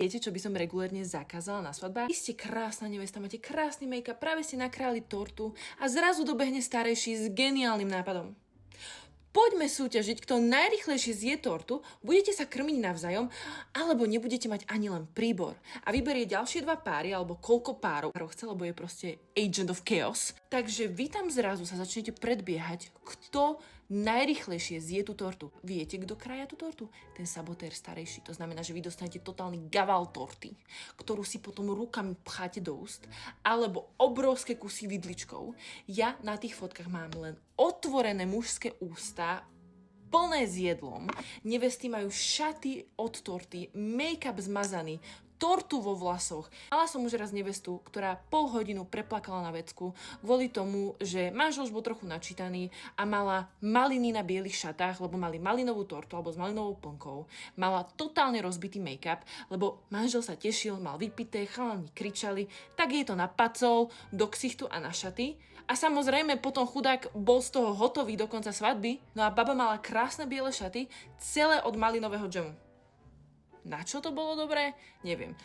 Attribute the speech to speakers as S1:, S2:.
S1: Viete, čo by som regulérne zakázala na svadbách? Vy ste krásna nevesta, máte krásny make-up, práve ste nakrájali tortu a zrazu dobehne starejší s geniálnym nápadom. Poďme súťažiť, kto najrychlejšie zje tortu, budete sa krmiť navzájom, alebo nebudete mať ani len príbor. A vyberie ďalšie 2 páry, alebo koľko párov chce, lebo je proste agent of chaos. Takže vy tam zrazu sa začnete predbiehať, kto najrychlejšie zje tú tortu. Viete, kto kraja tú tortu? Ten sabotér starejší. To znamená, že vy dostanete totálny gaval torty, ktorú si potom rukami pcháte do úst, alebo obrovské kusy vidličkov. Ja na tých fotkách mám len otvorené mužské ústa, plné s jedlom. Nevesty majú šaty od torty, make-up zmazaný, tortu vo vlasoch. Mala som už raz nevestu, ktorá pol hodinu preplakala na vecku kvôli tomu, že manžel už bol trochu načítaný a mala maliny na bielých šatách, lebo mali malinovú tortu alebo s malinovou plnkou. Mala totálne rozbitý make-up, lebo manžel sa tešil, mal vypité, chalani kričali, tak jej to napacol do ksichtu a na šaty. A samozrejme potom chudák bol z toho hotový do konca svadby, no a baba mala krásne biele šaty, celé od malinového džemu. Na čo to bolo dobré? Neviem.